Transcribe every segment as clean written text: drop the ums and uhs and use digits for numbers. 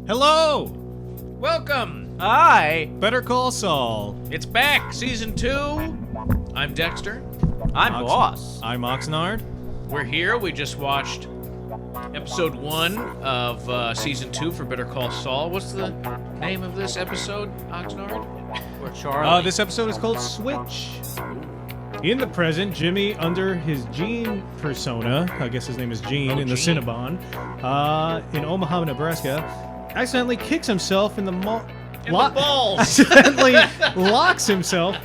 Hello! Welcome! Hi! Better Call Saul. It's back, Season 2. I'm Dexter. I'm Boss. I'm Oxnard. We're here. We just watched Episode 1 of Season 2 for Better Call Saul. What's the name of this episode, Oxnard? We're Charlie. This episode is called Switch. In the present, Jimmy, under his Gene persona, I guess his name is Gene in the Gene. Cinnabon, in Omaha, Nebraska, accidentally kicks himself in the In the balls! accidentally locks himself.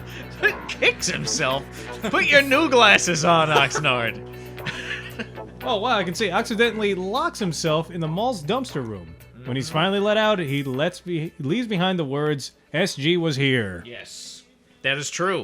Kicks himself. Put your new glasses on, Oxnard. Oh, wow, I can see. Accidentally locks himself in the mall's dumpster room. When he's finally let out, he leaves behind the words, SG was here. Yes, that is true.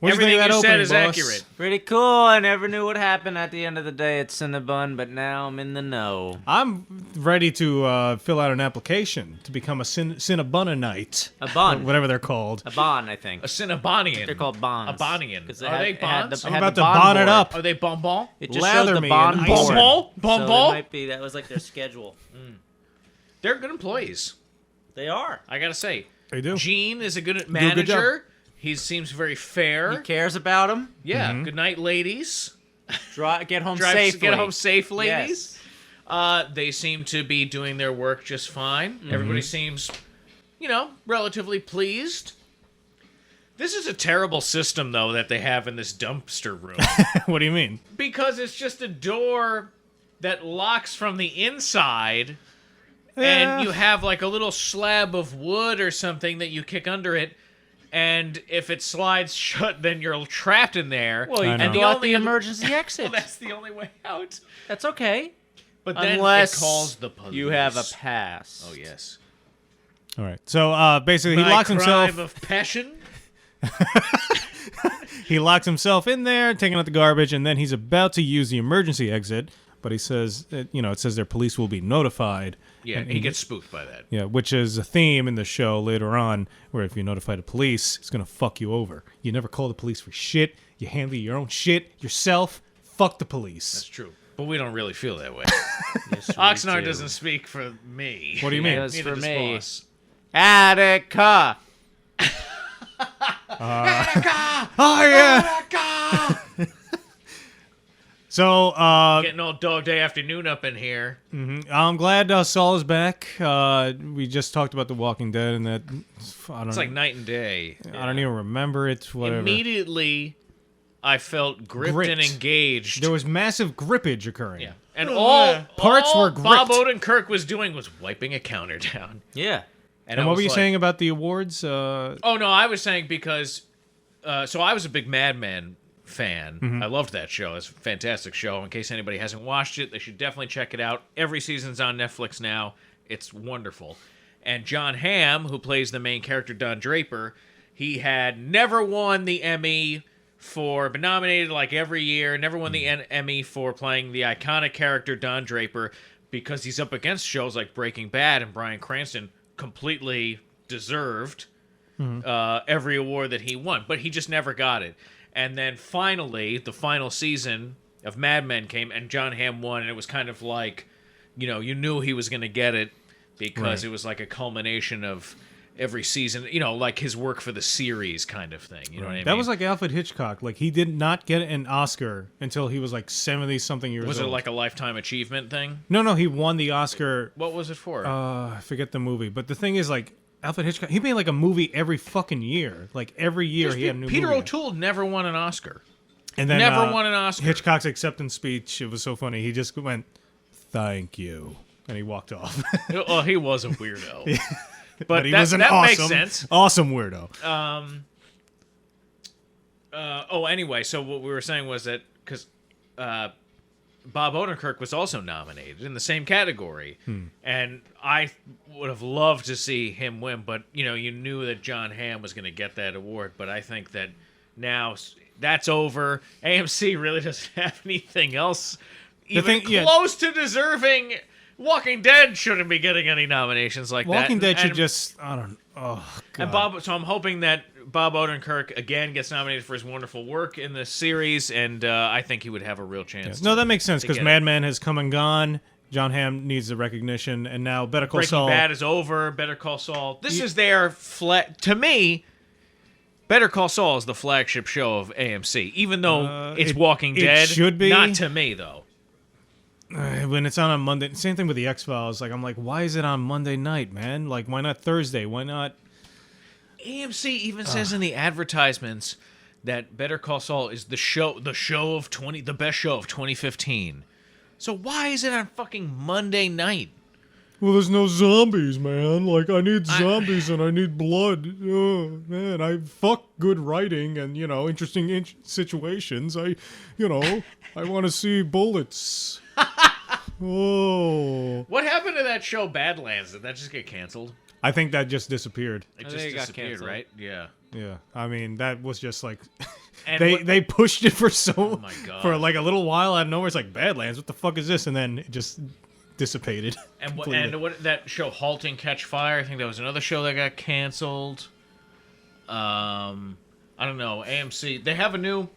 What do you think Everything of that you said opening, is boss? accurate. Pretty cool. I never knew what happened at the end of the day at Cinnabon, but now I'm in the know. I'm ready to fill out an application to become a Cinnabonite. A bon. Whatever they're called. A bon, I think. A Cinnabonian. They're called bons. A Bonian. 'Cause Are they bonds? I'm about to bon it up. Are they bonbon? It just Lather showed the me bon in board. ice. Bonbon? So Bonbon? it might be, that was like their schedule. They're good employees. They are. I gotta say. They do. Gene is a good a good manager. He seems very fair. He cares about them. Yeah. Good night, ladies. Get home safely. Get home safe, ladies. Yes. They seem to be doing their work just fine. Everybody seems, relatively pleased. This is a terrible system, though, that they have in this dumpster room. What do you mean? Because it's just a door that locks from the inside, and you have like a little slab of wood or something that you kick under it. And if it slides shut, then you're trapped in there. Well, you I can know. go out the emergency exit. Well, that's the only way out. That's okay. But then Unless it calls the police. you have a pass. Oh, yes. All right. So basically, he My locks himself. crime of passion. He locks himself in there, taking out the garbage, and then he's about to use the emergency exit. But he says, it says their police will be notified. Yeah, And he gets spooked by that. Yeah, which is a theme in the show later on, where if you notify the police, it's gonna fuck you over. You never call the police for shit. You handle your own shit yourself. Fuck the police. That's true. But we don't really feel that way. Yes, we Oxnard do. doesn't speak for me. What do you mean? Yes, Neither for does me. Boss. Attica. Oh yeah. So Getting all dog day afternoon up in here. I'm glad Saul is back. We just talked about The Walking Dead, and that It's like night and day. I don't even remember it. Whatever. Immediately, I felt gripped and engaged. There was massive grippage occurring. Yeah. And all Parts all were Bob gripped. Odenkirk was doing was wiping a counter down. Yeah. And I what was were you like- saying about the awards? Oh, no, I was saying because... so I was a big Mad Men fan. I loved that show. It's a fantastic show. In case anybody hasn't watched it, they should definitely check it out. Every season's on Netflix now. It's wonderful. And John Hamm, who plays the main character, Don Draper, he had never won the Emmy for... Been nominated like every year. Never won the Emmy for playing the iconic character, Don Draper, because he's up against shows like Breaking Bad and Bryan Cranston completely deserved every award that he won, but he just never got it. And then finally, the final season of Mad Men came, and John Hamm won, and it was kind of like, you knew he was going to get it because it was like a culmination of every season, like his work for the series kind of thing. You know what I mean? That was like Alfred Hitchcock. Like, he did not get an Oscar until he was like 70-something years old. Was it like a lifetime achievement thing? No, he won the Oscar. What was it for? I forget the movie. But the thing is, like, Alfred Hitchcock, he made like a movie every fucking year. Like, every year he had a new Peter movie. O'Toole never won an Oscar. And then, never won an Oscar. Hitchcock's acceptance speech, it was so funny. He just went, "Thank you," and he walked off. Well, he was a weirdo. But he that, was an that awesome, makes sense. awesome weirdo. Anyway, so what we were saying was that because Bob Odenkirk was also nominated in the same category, and I would have loved to see him win, but you knew that John Hamm was going to get that award. But I think that now that's over. AMC really doesn't have anything else even close to deserving. Walking Dead shouldn't be getting any nominations like that. Walking Dead should just, I don't. Oh God. So I'm hoping that Bob Odenkirk again gets nominated for his wonderful work in this series, and I think he would have a real chance. No, that makes sense because get Mad Men has come and gone, John Hamm needs the recognition, and now Better Call Breaking Saul. Bad is over. Better Call Saul. This is their to me. Better Call Saul is the flagship show of AMC, even though it's Walking Dead. It should be. Not to me though. When it's on Monday, same thing with the X-Files. Like I'm like, why is it on Monday night, man? Like, why not Thursday? Why not? AMC even says in the advertisements that Better Call Saul is the best show of 2015. So why is it on fucking Monday night? Well, there's no zombies, man. Like, I need zombies and I need blood. Oh, man, I fuck good writing and, interesting situations. I want to see bullets. Oh. What happened to that show Badlands? Did that just get canceled? I think that just disappeared. It I just think it got disappeared, canceled. right? Yeah. Yeah, I mean, that was just like... And they pushed it for my God. for like a little while out of nowhere. It's like, Badlands, what the fuck is this? And then it just dissipated. And completely. what that show Halt and Catch Fire? I think that was another show that got canceled. I don't know. AMC, they have a new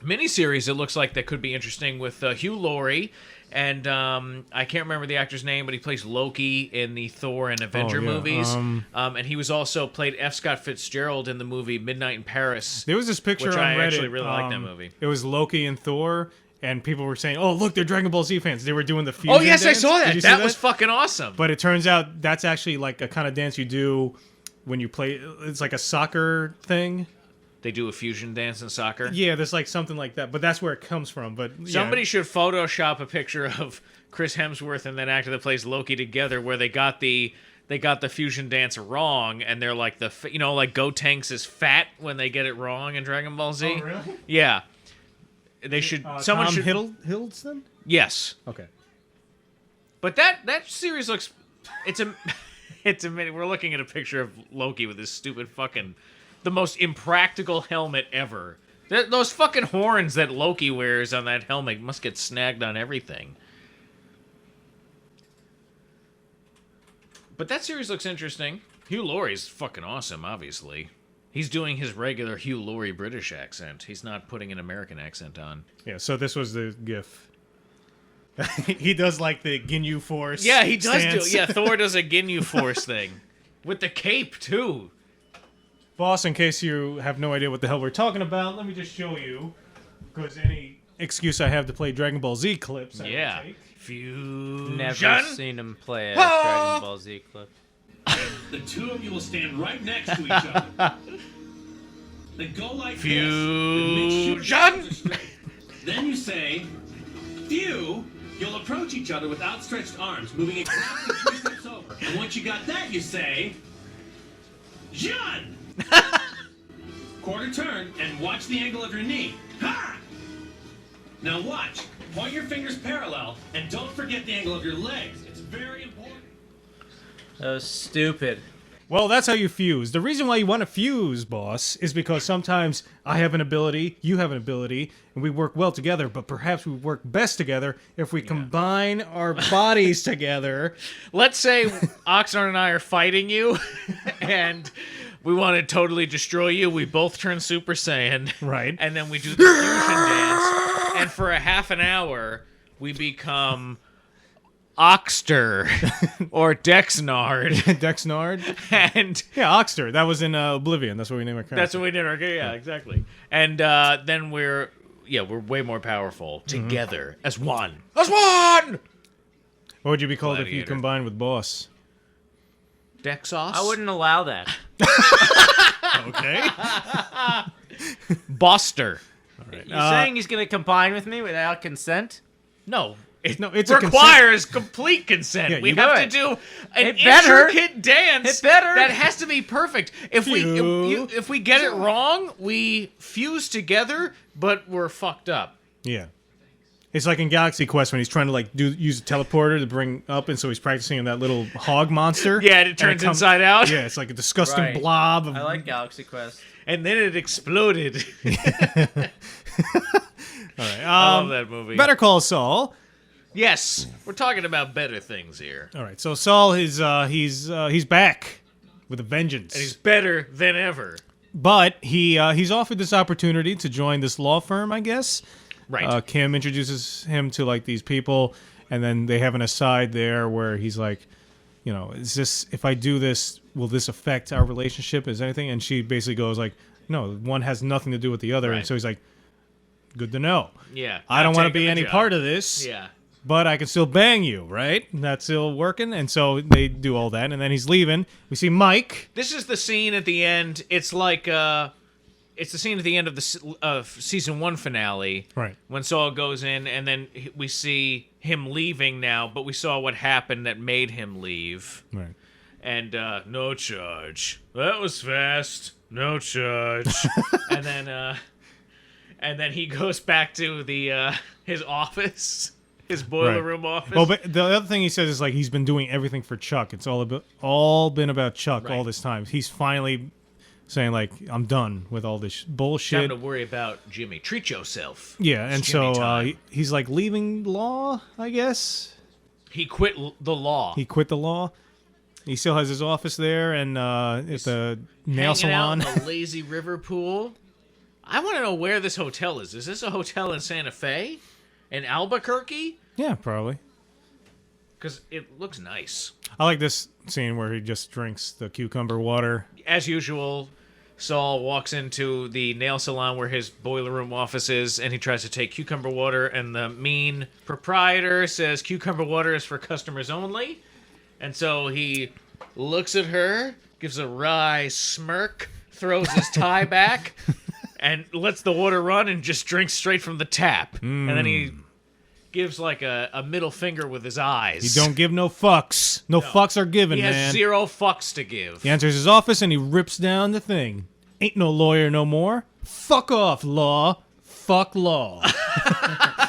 miniseries. It looks like that could be interesting with Hugh Laurie, and I can't remember the actor's name, but he plays Loki in the Thor and Avenger movies. And he was also played F. Scott Fitzgerald in the movie Midnight in Paris. There was this picture which on I Reddit. actually really like that movie. It was Loki and Thor, and people were saying, "Oh, look, they're Dragon Ball Z fans." They were doing the fusion. Oh yes, dance. I saw Did that. you see That was fucking awesome. But it turns out that's actually like a kind of dance you do when you play. It's like a soccer thing. They do a fusion dance in soccer. Yeah, there's like something like that, but that's where it comes from. But yeah. Somebody should Photoshop a picture of Chris Hemsworth and that actor that plays Loki together, where they got the fusion dance wrong, and they're like like Gotenks is fat when they get it wrong in Dragon Ball Z. Oh, really? Yeah, they should. Someone Tom should. Hiddleston? Yes, Okay. but that series looks. It's a minute. We're looking at a picture of Loki with this stupid fucking. The most impractical helmet ever. Those fucking horns that Loki wears on that helmet must get snagged on everything. But that series looks interesting. Hugh Laurie's fucking awesome, obviously. He's doing his regular Hugh Laurie British accent. He's not putting an American accent on. Yeah, so this was the GIF. He does like the Ginyu Force. Yeah, he does stance. do. Yeah, Thor does a Ginyu Force thing. With the cape, too. Boss, in case you have no idea what the hell we're talking about, let me just show you. Because any excuse I have to play Dragon Ball Z clips, I will take. Fusion. Never seen him play a Dragon Ball Z clip. The two of you will stand right next to each other. Then go like this. And make sure your arms are straight. Then you say, "Phew." You'll approach each other with outstretched arms, moving exactly 3 steps over. And once you got that, you say, "Jun." Quarter turn and watch the angle of your knee. Ha! Now watch. Point your fingers parallel and don't forget the angle of your legs. It's very important. That was stupid. Well, that's how you fuse. The reason why you want to fuse, boss, is because sometimes I have an ability, you have an ability, and we work well together, but perhaps we work best together if we combine our bodies together. Let's say Oxnard and I are fighting you, and we want to totally destroy you. We both turn Super Saiyan. Right. And then we do the fusion dance, and for a half an hour, we become Oxter or Dexnard. Dexnard? And Yeah, Oxter. That was in Oblivion. That's what we named our character. that's what we did. Okay, yeah, exactly. And then we're way more powerful together as one. As one! What would you be called if you Gladiator. combined with Boss? Dexos? I wouldn't allow that. Okay. Boster. You saying he's gonna combine with me without consent? No. It it's a requires complete consent. Yeah, we you have do to it. do an It better. intricate dance. It better. That has to be perfect. If Phew. if we get it wrong, we fuse together, but we're fucked up. Yeah. It's like in Galaxy Quest when he's trying to use a teleporter to bring up, and so he's practicing on that little hog monster. Yeah, and it turns inside out. Yeah, it's like a disgusting Right. blob of. I like Galaxy Quest. And then it exploded. All right. I love that movie. Better Call Saul. Yes, we're talking about better things here. All right. So Saul is he's back with a vengeance. And he's better than ever. But he's offered this opportunity to join this law firm, I guess. Right. Kim introduces him to these people, And then they have an aside there where he's like, is this, if I do this, will this affect our relationship? Is anything? And she basically goes like, no, one has nothing to do with the other. Right. And so he's like, good to know. Yeah. I don't want to taking be the any job. part of this. Yeah. But I can still bang you, right? That's still working. And so they do all that. And then he's leaving. We see Mike. This is the scene at the end. It's like, it's the scene at the end of the season 1 finale. Right. When Saul goes in, and then we see him leaving now, but we saw what happened that made him leave. Right. And no charge. That was fast. No charge. and then he goes back to the his office, his boiler room office. Oh, but the other thing he says is like he's been doing everything for Chuck. It's all been about Chuck all this time. He's finally saying like, I'm done with all this bullshit. Time to worry about Jimmy. Treat yourself. Yeah, and It's Jimmy so time. he's like leaving law, I guess. He quit the law. He quit the law. He still has his office there and at the nail Hanging out salon. in the lazy river pool. I want to know where this hotel is. Is this a hotel in Santa Fe? In Albuquerque? Yeah, probably. Because it looks nice. I like this scene where he just drinks the cucumber water. As usual, Saul walks into the nail salon where his boiler room office is, and he tries to take cucumber water, and the mean proprietor says cucumber water is for customers only. And so he looks at her, gives a wry smirk, throws his tie back, and lets the water run and just drinks straight from the tap. And then he gives like a middle finger with his eyes. He don't give no fucks. No fucks are given, He has man. 0 fucks to give. He enters his office and he rips down the thing. Ain't no lawyer no more. Fuck off, law. Fuck law.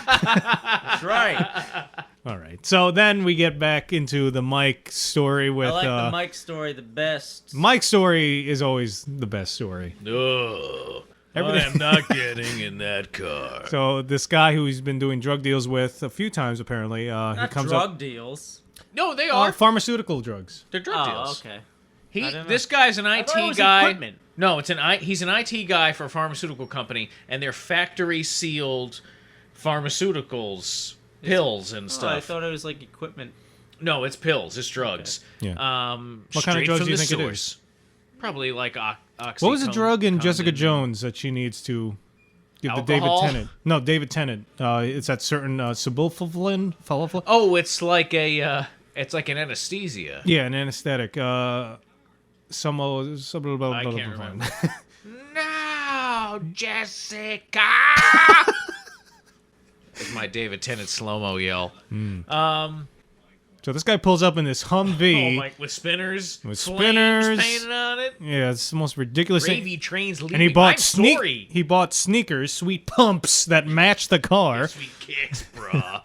That's right. All right. So then we get back into the Mike story with... I like the Mike story the best. Mike's story is always the best story. No, I Everything- am not getting in that car. So this guy who he's been doing drug deals with a few times, apparently, he Not comes drug up... deals. No, they are. Pharmaceutical drugs. They're drug Oh, deals. okay. He, I don't know. this guy's an I IT thought it was guy. equipment. No, he's an IT guy for a pharmaceutical company, and they're factory sealed pharmaceuticals, pills and Oh, I stuff. thought it was like equipment. No, it's pills. It's drugs. Yeah. What Straight kind of drugs from do you the think it source. is? Probably like oxycodone. What was the drug in Jessica Jones that she needs to give to David Alcohol? Tennant? No, David Tennant. It's that certain Sibulfalin? Oh, it's like it's like an anesthesia. Yeah, an anesthetic. I I can't remember. No, Jessica. It's my David Tennant slow-mo yell. So this guy pulls up in this Humvee. Oh, like with spinners, With flames spinners. painted on it. Yeah, it's the most ridiculous thing. Gravy trains leaving. And he bought I'm sorry. He bought sneakers, sweet pumps that match the car. Sweet kicks, brah.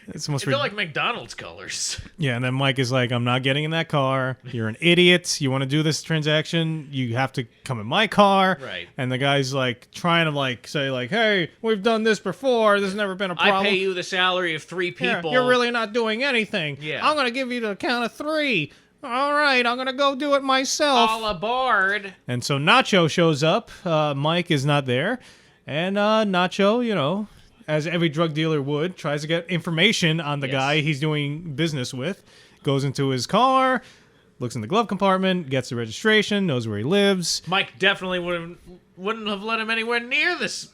It's the most They're like McDonald's colors. Yeah, and then Mike is like, I'm not getting in that car. You're an idiot. You want to do this transaction? You have to come in my car. Right. And the guy's like trying to like say like, hey, we've done this before. There's never been a problem. I pay you the salary of 3 Here, people. you're really not doing anything. Yeah. I'm going to give you the count of 3. All right, I'm going to go do it myself. all aboard. And so Nacho shows up. Mike is not there. And Nacho, you know, as every drug dealer would, tries to get information on the Yes. guy he's doing business with. Goes into his car, looks in the glove compartment, gets the registration, knows where he lives. Mike definitely wouldn't have let him anywhere near this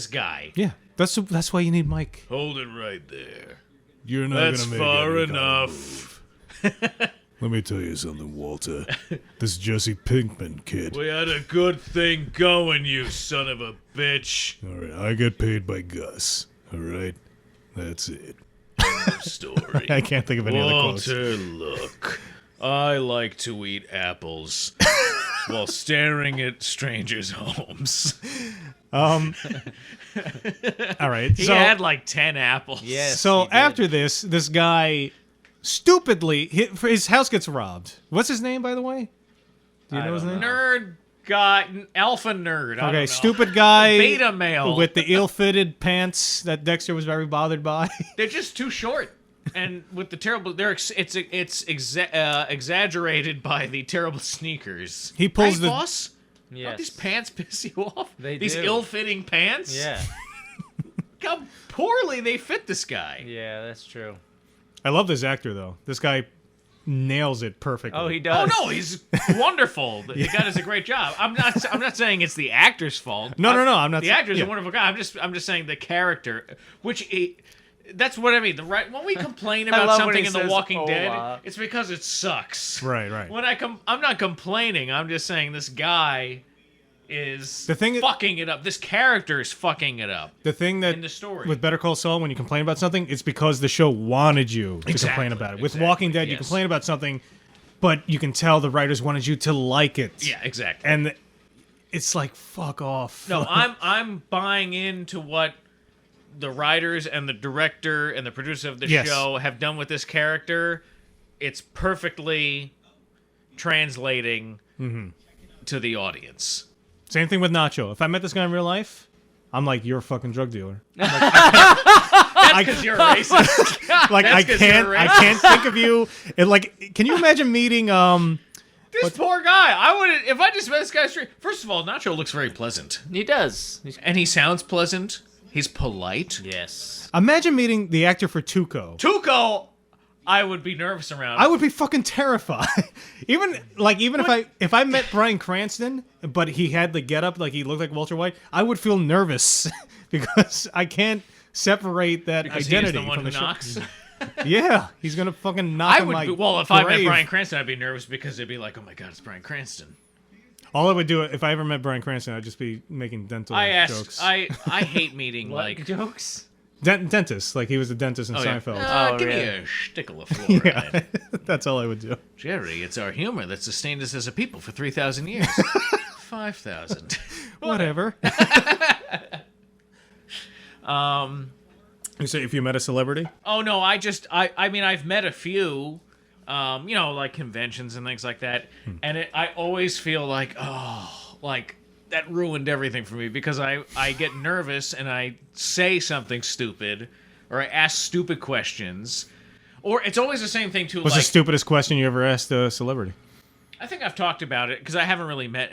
guy. Yeah, that's why you need Mike. Hold it right there. You're not That's far enough. Let me tell you something, Walter. This Jesse Pinkman kid. We had a good thing going, you son of a bitch. All right, I get paid by Gus. All right, that's it. Story. I can't think of any other quotes. Walter, look. I like to eat apples while staring at strangers' homes. All right, He so had like 10 apples. Yes. so he did. after this guy stupidly his house gets robbed. What's his name, by the way? Do you I know his don't name? Nerd guy, alpha nerd. I don't know. Okay, stupid guy. Beta male. with the ill-fitted pants that Dexter was very bothered by. They're just too short. And with the terrible, exaggerated by the terrible sneakers. He pulls right, the- boss? Yes. Don't these pants piss you off? They These do. ill-fitting pants. Yeah. how poorly they fit this guy. Yeah, that's true. I love this actor though. This guy nails it perfectly. Oh, he does. Oh no, he's wonderful. The guy does a great job. I'm not saying it's the actor's fault. No, I'm not. The actor's yeah. a wonderful guy. I'm just saying the character, that's what I mean. When we complain about love when something he in The says, Walking Dead, "Hola." it's because it sucks. Right. When I'm not complaining. I'm just saying this guy is fucking it up. This character is fucking it up. The thing that in the story with Better Call Saul, when you complain about something, it's because the show wanted you to complain about it. With Walking Dead, you complain about something, but you can tell the writers wanted you to like it. Yeah, exactly. And it's like, fuck off. No, I'm buying into what the writers and the director and the producer of the show have done with this character. It's perfectly translating to the audience. Same thing with Nacho. If I met this guy in real life, I'm like, you're a fucking drug dealer. That's because you're racist. Like I can't think of you. Can you imagine meeting This poor guy. I wouldn't. If I just met this guy straight. First of all, Nacho looks very pleasant, He does. and he sounds pleasant. He's polite. Yes. Imagine meeting the actor for Tuco. Tuco, I would be nervous around. I would be fucking terrified. even if I met Bryan Cranston, but he had the getup like he looked like Walter White, I would feel nervous because I can't separate that because identity he is the one from who the knocks. show. Yeah, he's gonna fucking knock I on would. my If I met grave. Bryan Cranston, I'd be nervous because it'd be like, oh my god, it's Bryan Cranston. All I would do if I ever met Bryan Cranston, I'd just be making dental jokes. I hate meeting Like jokes? Dentist, like he was a dentist in Oh, yeah. Seinfeld. Give really? me a shtickle of fluoride. Yeah, that's all I would do. Jerry, it's our humor that sustained us as a people for 3,000 years. 5,000. Whatever. You say if you met a celebrity? Oh, no, I mean, I've met a few, like conventions and things like that, and I always feel like, that ruined everything for me because I get nervous and I say something stupid or I ask stupid questions. Or it's always the same thing, too. What's the stupidest question you ever asked a celebrity? I think I've talked about it because I haven't really met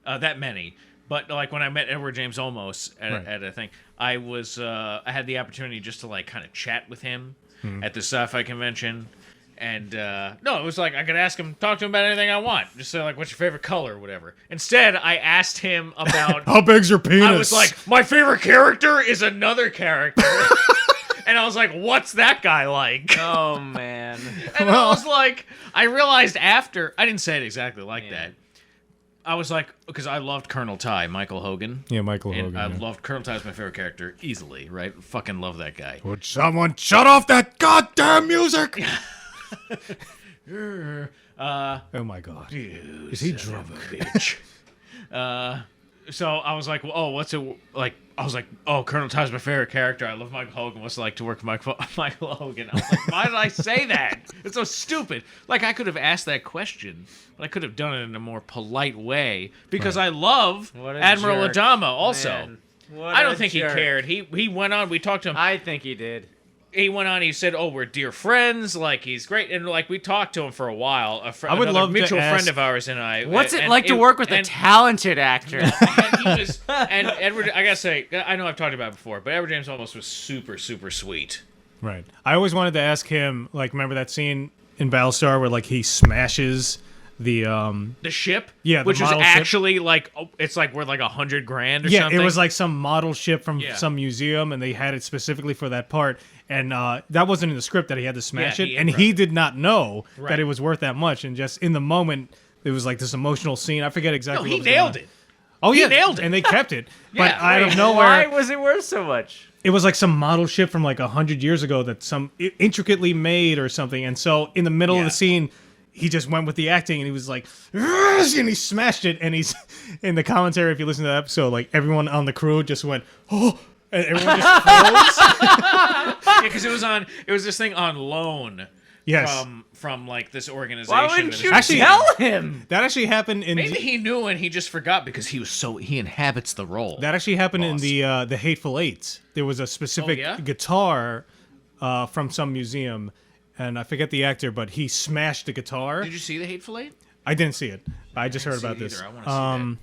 that many. But like when I met Edward James Olmos at a thing, I had the opportunity just to like kind of chat with him at the sci-fi convention. And no, it was like I could talk to him about anything I want. Just say like, "What's your favorite color?" or whatever. Instead, I asked him about how big's your penis. I was like, "My favorite character is another character," and I was like, "What's that guy like?" Oh man. And I was like, I realized after I didn't say it exactly like that. I was like, because I loved Colonel Ty, Michael Hogan. Yeah, Michael Hogan. I loved Colonel Ty as my favorite character easily, right? Fucking love that guy. Would someone shut off that goddamn music? Oh my god. Is he drunk? Bitch. So I was like, well, oh, what's it like? I was like, oh, Colonel Ty's my favorite character. I love Michael Hogan. What's it like to work with Michael Hogan? I was like, why did I say that? It's so stupid. Like, I could have asked that question, but I could have done it in a more polite way because I love Admiral jerk. Adama also. Man, I don't think he cared. He went on. We talked to him. I think he did. He went on. He said, "Oh, we're dear friends. Like he's great." And like we talked to him for a while. I would love to mutual ask- friend of ours and I. What's it like to work with a talented actor? And Edward, I gotta say, I know I've talked about it before, but Edward James Olmos was super, super sweet. Right. I always wanted to ask him. Like, remember that scene in Battlestar where like he smashes the ship, yeah, the which was model ship. actually like it's like worth like $100,000 or yeah, something. it was like some model ship from some museum, and they had it specifically for that part. And that wasn't in the script that he had to smash it, and he did not know that it was worth that much. And just in the moment, it was like this emotional scene. I forget exactly. No, what he was nailed going on. it. Oh, He yeah, nailed it. and they kept it. But Yeah, out of right. nowhere, Why was it worth so much? it was like some model ship from like 100 years ago that some intricately made or something. And so in the middle of the scene, he just went with the acting and he was like, and he smashed it. And he's in the commentary. If you listen to the episode, like everyone on the crew just went, oh, and everyone just froze. Yeah, because it was this thing on loan. Yes. From like this organization. Why wouldn't you Actually- tell him? That actually happened in Maybe he knew and he just forgot because he inhabits the role. that actually happened in the Hateful Eight. There was a specific guitar from some museum, and I forget the actor, but he smashed the guitar. Did you see the Hateful Eight? I didn't see it. I just heard about this. I want to see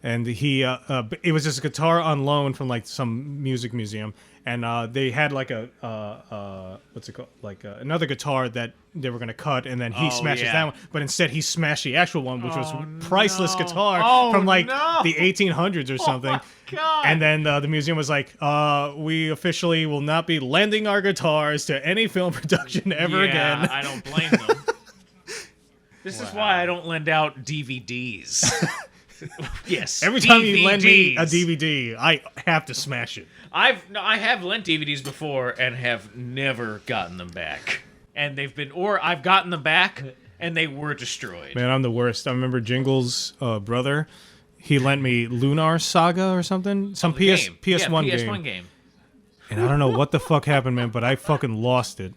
that. and he it was just a guitar on loan from like some music museum, and they had like a what's it called, like another guitar that they were gonna cut, and then he smashes that one, but instead he smashed the actual one, which was priceless guitar from like the 1800s or something. God. And then the museum was like, we officially will not be lending our guitars to any film production ever again. I don't blame them. This is why I don't lend out DVDs. Yes. Every time you lend me a DVDs. DVD, I have to smash it. I have lent DVDs before and have never gotten them back. And they've been, or I've gotten them back and they were destroyed. Man, I'm the worst. I remember Jingle's brother. He lent me Lunar Saga or something, some PS1 PS1 game. game. And I don't know what the fuck happened, man, but I fucking lost it.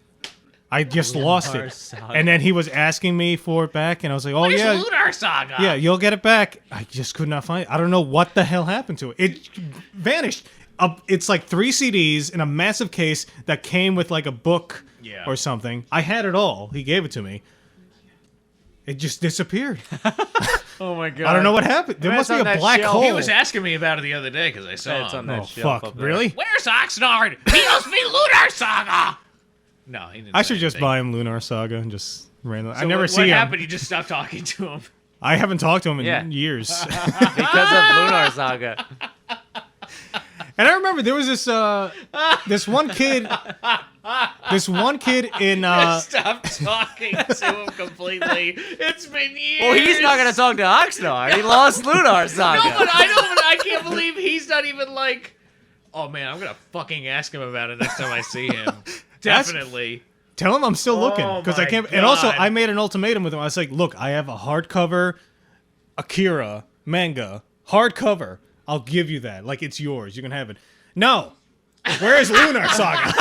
I just lost it. Saga. And then he was asking me for it back, and I was like, "Oh What is yeah, Lunar Saga? yeah, you'll get it back." I just could not find it. I don't know what the hell happened to it. It vanished. It's like 3 CDs in a massive case that came with like a book or something. I had it all. He gave it to me. It just disappeared. Oh my god. I don't know what happened. There must be a black hole. He was asking me about it the other day because I saw It's on him. that Oh shelf fuck! up there. Really? Where's Oxnard? He owes me Lunar Saga. No, he didn't. I say should just anything. buy him Lunar Saga and just randomly. So I never what, see what him. happened? You just stopped talking to him. I haven't talked to him in Yeah. years. Because of Lunar Saga. And I remember there was this one kid in Stop talking to him completely. It's been years. Well, he's not going to talk to Oxnard. He lost Lunar Saga. No, but I can't believe he's not even like. Oh man, I'm gonna fucking ask him about it next time I see him. Definitely. tell him I'm still looking Oh because I my can't. And also, God. I made an ultimatum with him. I was like, "Look, I have a hardcover Akira manga, hardcover. I'll give you that. Like it's yours. You can have it." No, where is Lunar Saga?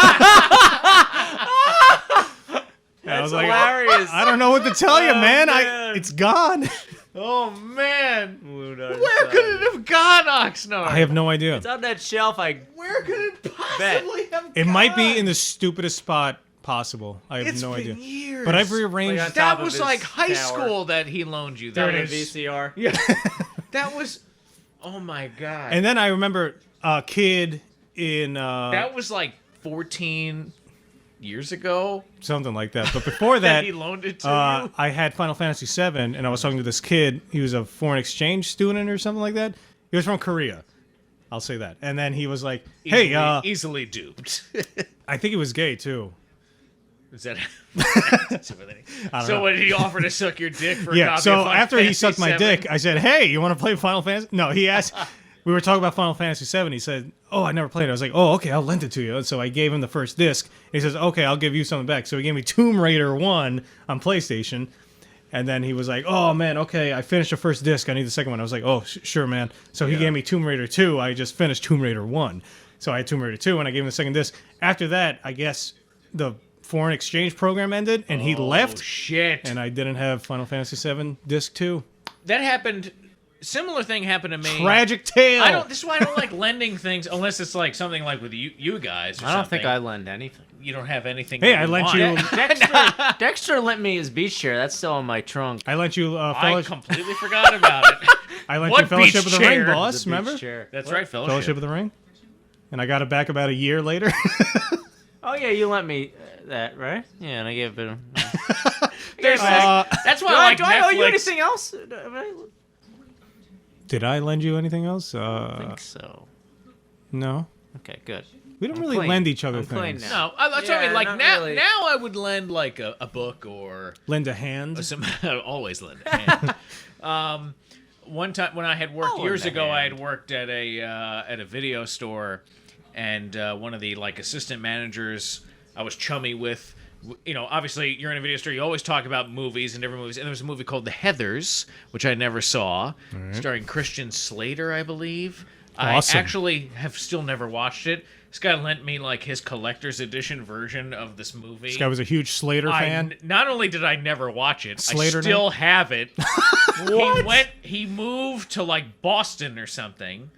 And I was like, hilarious. I don't know what to tell you, man. man. It's gone. Oh man. Lunar Where Saga. could it have gone, Oxnard? I have no idea. It's on that shelf. Where could it possibly have gone? It might be in the stupidest spot possible. I have It's no been idea. years. But I've rearranged. Like on top That of was his like high tower. school that he loaned you. There That it was, is. VCR. Yeah. That was. Oh my god. And then I remember a kid in that was like 14 years ago something like that. But before that that, he loaned it to you. I had Final Fantasy VII, and I was talking to this kid. He was a foreign exchange student or something like that. He was from Korea. I'll say that. And then he was like, "Hey, Easily duped. I think he was gay too." Is that? I don't So know. what did he offer to suck your dick for? A Yeah. copy So of Final after he Fantasy sucked my VII? dick, I said, "Hey, you want to play Final Fantasy?" No, he asked. We were talking about Final Fantasy VII. He said, "Oh, I never played it." I was like, "Oh, okay, I'll lend it to you." And so I gave him the first disc. He says, "Okay, I'll give you something back." So he gave me Tomb Raider 1 on PlayStation. And then he was like, "Oh, man, okay, I finished the first disc. I need the second one." I was like, "Oh, sure, man." So he gave me Tomb Raider 2. I just finished Tomb Raider 1. So I had Tomb Raider 2, and I gave him the second disc. After that, I guess the foreign exchange program ended, and he left. Shit. And I didn't have Final Fantasy VII Disc 2. That happened. Similar thing happened to me. Tragic tale. I don't. This is why I don't like lending things unless it's like something like with you guys. Or I don't think I something. lend anything. You don't have anything. Hey, that I lent want. you. Dexter lent me his beach chair. That's still in my trunk. I lent you I Fellowship. completely forgot about it. I lent What you Fellowship beach of the Ring, chair? boss. The beach Remember? chair. That's right, Fellowship of the Ring. And I got it back about a year later. Oh yeah, you lent me that, right? Yeah, and I gave it. There's that's why I like do I owe you Netflix. anything else? Did I lend you anything else? I think so. No. Okay, good. We don't I'm really clean. lend each other I'm clean things. now. No, that's what I mean. Yeah, Like not now, really. now I would lend like a book or Lend a hand. some. Always lend a hand. One time when I had worked I'll years lend a ago, I hand. had worked at a video store, and one of the like assistant managers I was chummy with. You know, obviously you're in a video store. You always talk about movies and different movies. And there was a movie called The Heathers, which I never saw, starring Christian Slater, I believe. Awesome. I actually have still never watched it. This guy lent me like his collector's edition version of this movie. This guy was a huge Slater fan. Not only did I never watch it, Slater I still have it. He moved to like Boston or something.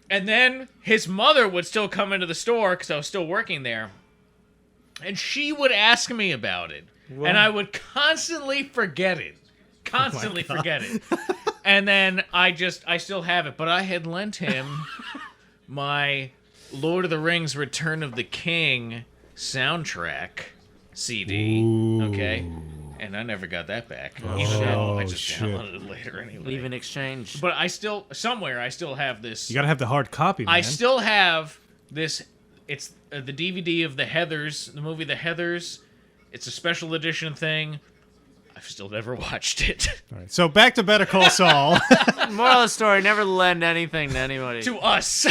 And then his mother would still come into the store because I was still working there. And she would ask me about it. And I would constantly forget it. Constantly forget it. And then I still have it, but I had lent him my Lord of the Rings Return of the King soundtrack CD. Okay? And I never got that back. I just downloaded it later anyway. Leave in exchange. But I still have this. You gotta have the hard copy, man. I still have this. It's the DVD of the Heathers, the movie The Heathers. It's a special edition thing. I've still never watched it. All right, so back to Better Call Saul. Moral of the story, never lend anything to anybody. To us.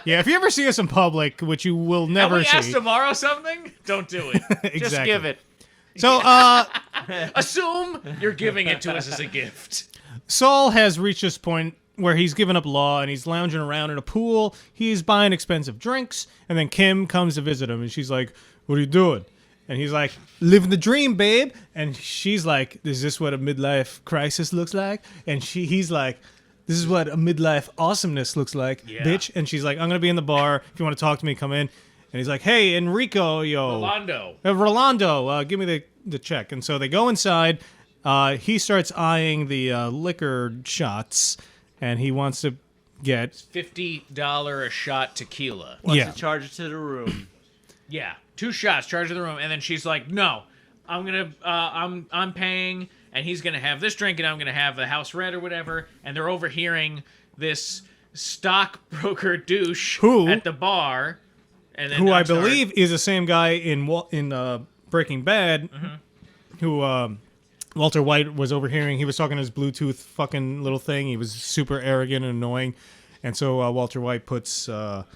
Yeah, if you ever see us in public, which you will never Can we ask see. to borrow something? Don't do it. Exactly. Just give it. So, Assume you're giving it to us as a gift. Saul has reached this point where he's given up law and he's lounging around in a pool. He's buying expensive drinks, and then Kim comes to visit him, and she's like, "What are you doing?" And he's like, "Living the dream, babe." And she's like, "Is this what a midlife crisis looks like?" And he's like, "This is what a midlife awesomeness looks like, bitch." And she's like, "I'm gonna be in the bar. If you want to talk to me, come in." And he's like, "Hey, Enrico, Rolando, give me the check." And so they go inside. He starts eyeing the liquor shots, and he wants to get $50 a shot tequila. Wants to charge it to the room. Yeah, 2 shots, charge to the room, and then she's like, "No, I'm paying, and he's gonna have this drink, and I'm gonna have the house rent or whatever." And they're overhearing this stockbroker douche at the bar. And then who I believe is the same guy in Breaking Bad, who Walter White was overhearing. He was talking to his Bluetooth fucking little thing. He was super arrogant and annoying, and so Walter White puts a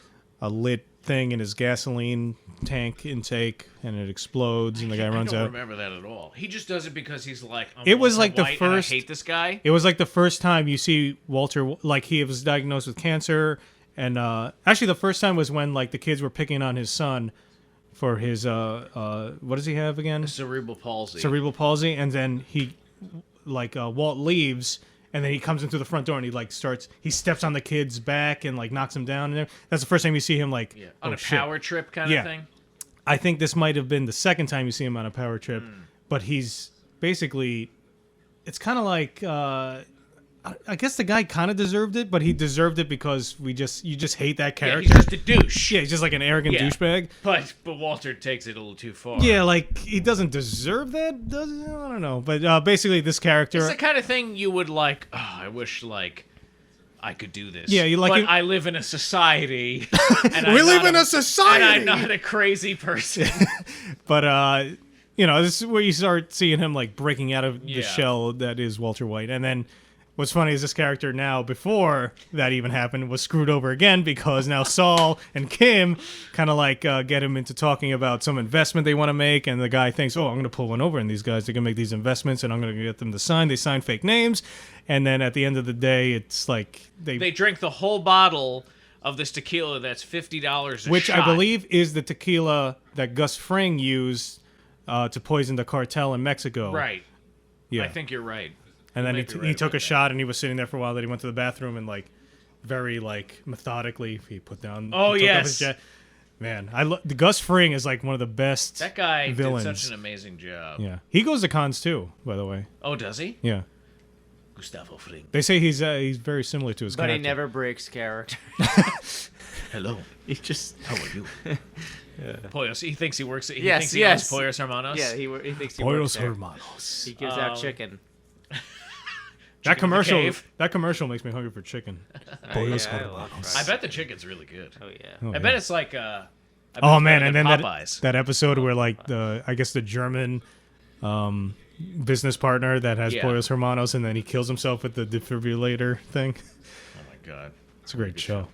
lit thing in his gasoline tank intake, and it explodes, and the guy runs out. I don't remember that at all. He just does it because he's like, it was Walter like the White and first. I hate this guy. It was like the first time you see Walter, like he was diagnosed with cancer. And actually, the first time was when like the kids were picking on his son for his what does he have again? Cerebral palsy. Cerebral palsy, and then Walt leaves, and then he comes into the front door and he steps on the kid's back and like knocks him down. And that's the first time you see him on a power trip kind of thing. I think this might have been the second time you see him on a power trip, but he's basically, it's kind of like. I guess the guy kind of deserved it, but he deserved it because you just hate that character. Yeah, he's just a douche. Yeah, he's just like an arrogant douchebag. But Walter takes it a little too far. Yeah, like he doesn't deserve that. Does he? I don't know, but basically this character. It's the kind of thing you would like. Oh, I wish like I could do this. Yeah, you like. But I live in a society. And we live in a society. And I'm not a crazy person. But this is where you start seeing him like breaking out of the shell that is Walter White, and then. What's funny is this character now, before that even happened, was screwed over again because now Saul and Kim kind of like get him into talking about some investment they want to make, and the guy thinks, "Oh, I'm going to pull one over on these guys. They're going to make these investments, and I'm going to get them to sign." They sign fake names, and then at the end of the day, it's like they drink the whole bottle of this tequila that's $50 a shot. Which I believe is the tequila that Gus Fring used to poison the cartel in Mexico. Right. Yeah. I think you're right. And then he took a shot, and he was sitting there for a while. Then he went to the bathroom and like very like methodically he put down. Oh he took off his yes, man. The Gus Fring is like one of the best. That guy villains. did such an amazing job. Yeah, he goes to cons too, by the way. Oh, does he? Yeah. Gustavo Fring. They say he's very similar to his character. But he never breaks character. Hello. He just. How are you? Pollos. He thinks he works. He Yes, thinks he yes. owns Pollos Hermanos. Yeah, he thinks he Pollos works there. Hermanos. He gives out chicken. That commercial. Cave. That commercial makes me hungry for chicken. Pollos Yeah, I love Hermanos. I bet the chicken's really good. Oh yeah. Oh, I bet it's like. Oh man, and then Popeyes. that episode where like I guess the German business partner that has Pollos Hermanos, and then he kills himself with the defibrillator thing. Oh my god, it's a great show.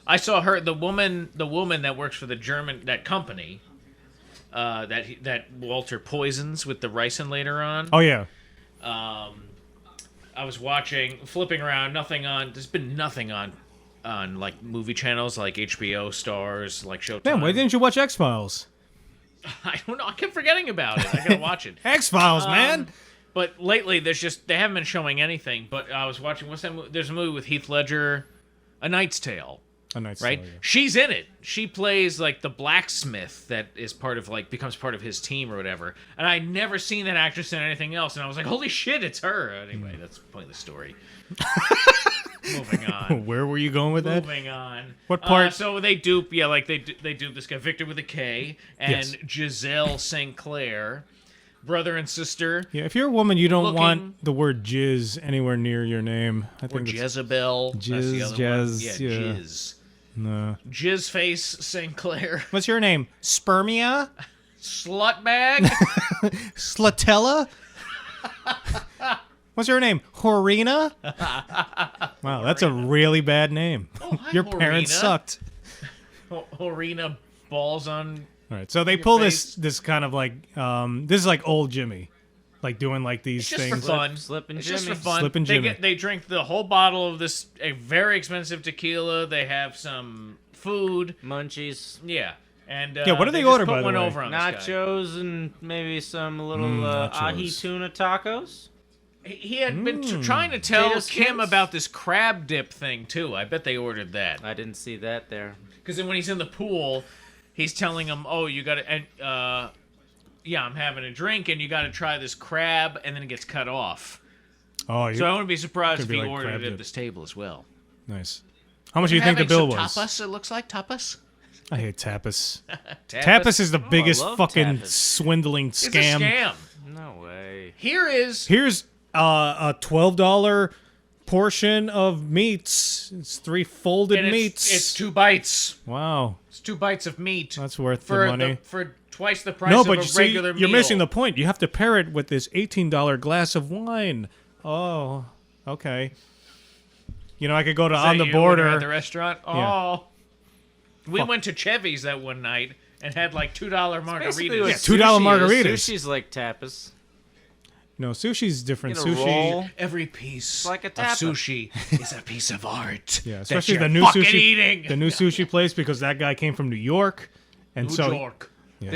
I saw her, the woman that works for that company, that Walter poisons with the ricin later on. Oh yeah. I was flipping around, there's been nothing on like movie channels like HBO, Stars, like Showtime. Man, why didn't you watch X-Files? I don't know. I kept forgetting about it. I gotta watch it. X-Files, man. But lately, they haven't been showing anything. But I was watching. What's that movie? There's a movie with Heath Ledger, A Knight's Tale. A Knight's right? Tale, yeah. She's in it. She plays like the blacksmith that is part of like becomes part of his team or whatever. And I'd never seen that actress in anything else, and I was like, holy shit, it's her. Anyway, that's a pointless story. Moving on. Where were you going with that? Moving on. What part? So they dupe, they dupe this guy Victor with a K and Yes. Giselle St. Clair, brother and sister. Yeah, if you're a woman, you don't Looking- want the word jizz anywhere near your name. I Or think that's- Jezebel. That's the Jizz, other one. Jazz, Yeah, yeah. Jizz. No. Jizzface St. Clair. What's your name? Spermia? Slutbag. Slutella? What's your name? Horina? Wow, that's a really bad name. Oh, hi, Your parents Horina. sucked. Horina balls on. All right, so they Your pull face. this kind of like this is like old Jimmy, like doing like these It's just things. for fun. Slippin' It's just for Jimmy. fun. Slippin' Jimmy. They drink the whole bottle of this a very expensive tequila. They have some food. Munchies, Yeah. And Yeah, what do they just order, put by the one way? over on this guy. nachos, and maybe some little nachos. ahi tuna tacos. He had been trying to tell Potato Kim skins? about this crab dip thing too. I bet they ordered that. I didn't see that there. Because then when he's in the pool, he's telling him, "Oh, you got to, and yeah, I'm having a drink, and you got to try this crab," and then it gets cut off. Oh, you So I wouldn't be surprised Could if be he like ordered crab it at dip. this table as well. nice. How much do you think the Having bill some was? Tapas, it looks like tapas. I hate tapas. Tapas is the biggest love fucking tapas. swindling It's scam. a scam. No way. Here's Here's a $12 portion of meats. It's 3 folded and meats. It's 2 bites. Wow, It's 2 bites of meat. that's worth for the money. for twice the price No, of but a you see, regular you're meal. missing the point. You have to pair it with this $18 glass of wine. Oh, okay. You know, I could go to Is that On the you order Border. at the restaurant. Yeah. Oh, we Fuck. went to Chevy's that one night and had like $2 Basically, margaritas. what Yeah, $2 sushi is. margaritas. Sushi's like tapas. No, sushi's different. Get a Sushi. roll. Every piece like a of tapa. sushi is a piece of art. Yeah, that especially you're the new fucking sushi. eating. The new sushi place because that guy came from New York, and New so York, Where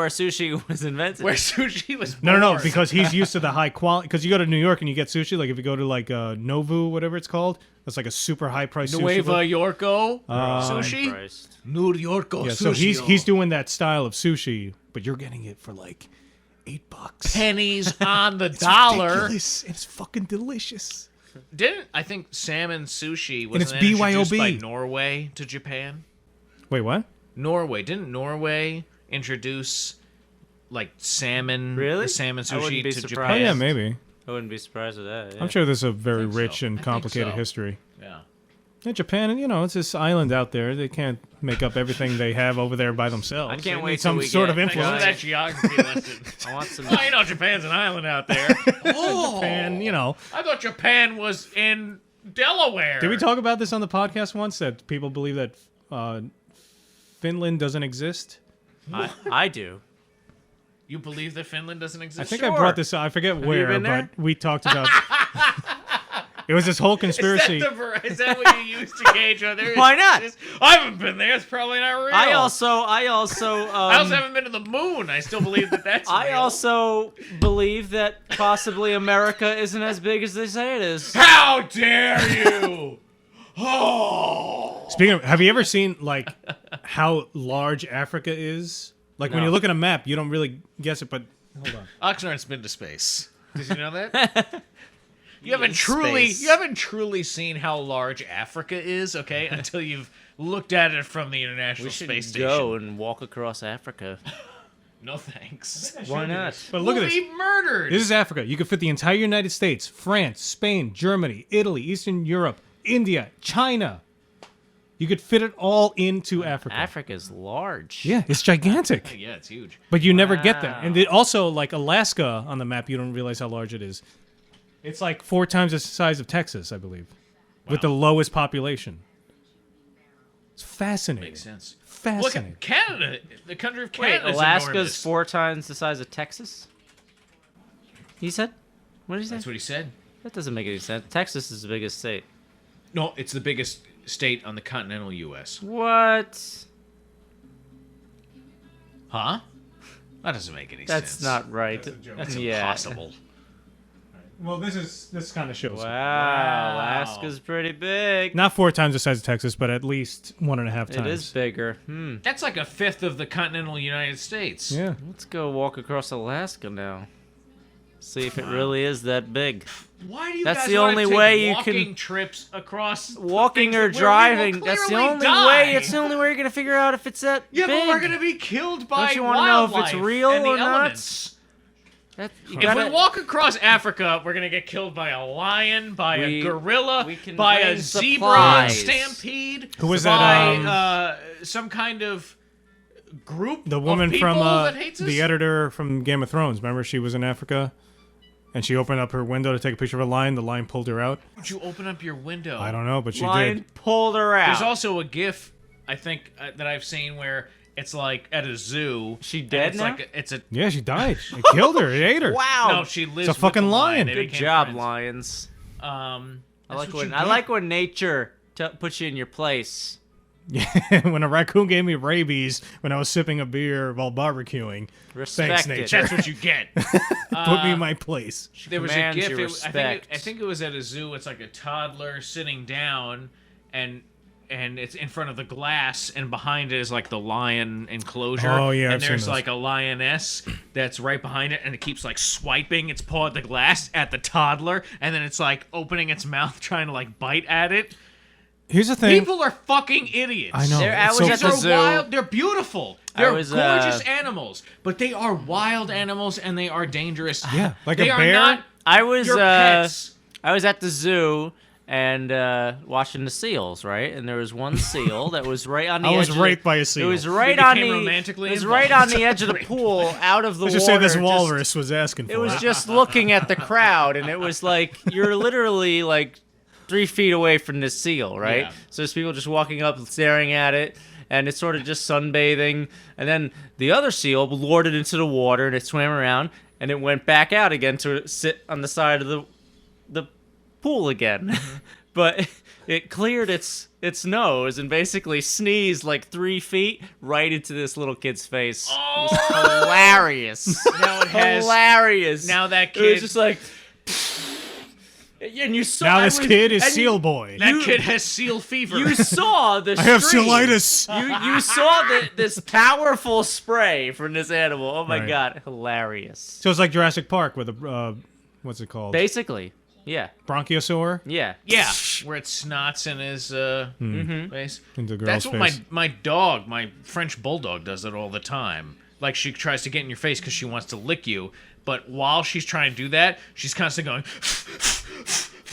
sushi was invented. where sushi was born. no, because he's used to the high quality. Because you go to New York and you get sushi, like if you go to like Novu, whatever it's called, that's like a super high price sushi. Nueva place. Yorko Oh, sushi. Christ. New Yorko Yeah, sushi. so he's doing that style of sushi, but you're getting it for like $8. pennies on the It's dollar. ridiculous. It's fucking delicious. Didn't I think salmon sushi was it's BYOB. by Norway to Japan? Wait, what? Norway didn't Norway introduce like salmon, Really? salmon I wouldn't sushi be to surprised. Japan? Oh yeah, maybe. I wouldn't be surprised with that. Yeah. I'm sure there's a very think so. rich I and think complicated so. history. Yeah. Yeah, Japan, you know, it's this island out there. They can't make up everything they have over there by themselves. I can't They wait need till some we sort get- of Thanks for influence. that geography lesson. I want some. Oh, you know Japan's an island out there. Oh, Japan, you know. I thought Japan was in Delaware. Did we talk about this on the podcast once? That people believe that Finland doesn't exist. I do. You believe that Finland doesn't exist? I think Sure. I brought this up. I forget where, been there? but we talked about. It was this whole conspiracy. Is that what you use to gauge whether Why not? I haven't been there. It's probably not real. I also I also haven't been to the moon. I still believe that that's I real. also believe that possibly America isn't as big as they say it is. How dare you? Oh. Speaking of, have you ever seen like how large Africa is? Like when No. you look at a map, you don't really guess it. But hold on. Oxnard's been to space. Did you know that? You haven't space. truly seen how large Africa is, okay? Until you've looked at it from the International We should Space Station. go and walk across Africa. No thanks. Why not? But look We'll at this. be murdered. This is Africa. You could fit the entire United States, France, Spain, Germany, Italy, Eastern Europe, India, China. You could fit it all into Africa. Africa's large. Yeah, it's gigantic. Yeah, it's huge. But you never get that. Wow. And it also, like Alaska on the map, you don't realize how large it is. It's like 4 times the size of Texas, I believe, with the lowest population. It's fascinating. Makes sense. Look Fascinating. at Canada. The country of Wait, Canada. Alaska's 4 times the size of Texas? He said? What did he say? That's what he said. That doesn't make any sense. Texas is the biggest state. No, it's the biggest state on the continental U.S. What? Huh? That doesn't make any That's sense. not right. That's yeah. impossible. Well, this kind of shows. Wow, Alaska's pretty big. Not 4 times the size of Texas, but at least 1.5 times. It is bigger. That's like a fifth of the continental United States. Yeah. Let's go walk across Alaska now. See if it really is that big. Why do you That's guys the wanna only take way you walking can- trips across Walking things or where we will driving, that's the clearly only die? way. It's the only way you're going to figure out if it's that Yeah, big. but we're gonna be killed by Don't you wanna know if wildlife it's real and the or not? elements. You If we walk across Africa, we're gonna get killed by a lion, by a gorilla, we can by a bring zebra supplies. stampede. Who was by, that, some kind of group. The woman of people from that hates us? the editor from Game of Thrones. Remember, she was in Africa, and she opened up her window to take a picture of a lion. The lion pulled her out. Would you open up your window? I don't know, but she Lion did. pulled her out. There's also a GIF I think that I've seen where it's like at a zoo. She and dead it's now? Like it's a Yeah, she died. It killed her. It ate her. wow. no. She lives. a with fucking the lion. They Good became job, friends. lions. I I like when nature puts you in your place. Yeah, when a raccoon gave me rabies when I was sipping a beer while barbecuing. Respect Thanks, it. nature. That's what you get. Put me in my place. There was a commands GIF. your I respect. think it was at a zoo. It's like a toddler sitting down, and it's in front of the glass, and behind it is like the lion enclosure. Oh, yeah, and I've seen there's those. like a lioness that's right behind it, and it keeps like swiping its paw at the glass at the toddler, and then it's like opening its mouth trying to like bite at it. Here's the thing. People are fucking idiots. I know. I it's was so at These the are zoo. wild. They're beautiful. They're was, gorgeous animals, but they are wild animals and they are dangerous. Yeah, like they a are bear. not I was your pets. I was at the zoo and watching the seals, right? And there was one seal that was right on the I edge. was of the- raped by a seal. It was right You on became the. romantically It was involved. right on the edge of the pool, out of the Let's water. just say this just- walrus was asking for It was it. just looking at the crowd, and it was like you're literally like 3 feet away from this seal, right? Yeah. So there's people just walking up, staring at it, and it's sort of just sunbathing. And then the other seal lured it into the water, and it swam around, and it went back out again to sit on the side of the pool again. But it cleared its nose and basically sneezed like 3 feet right into this little kid's face. It was hilarious. Now it has. Hilarious. Now that It was kid. just like, and you saw. Now I this was- kid is and Seal Boy. That kid has seal fever. You saw the. I have stream. sealitis. You saw this powerful spray from this animal. Oh my Right. god, hilarious. So it's like Jurassic Park with a what's it called? Basically, yeah, Bronchiosaur yeah. Yeah, where it snots in his face. into the That's girl's what face. my dog, my French bulldog, does it all the time. Like she tries to get in your face because she wants to lick you, but while she's trying to do that, she's constantly going,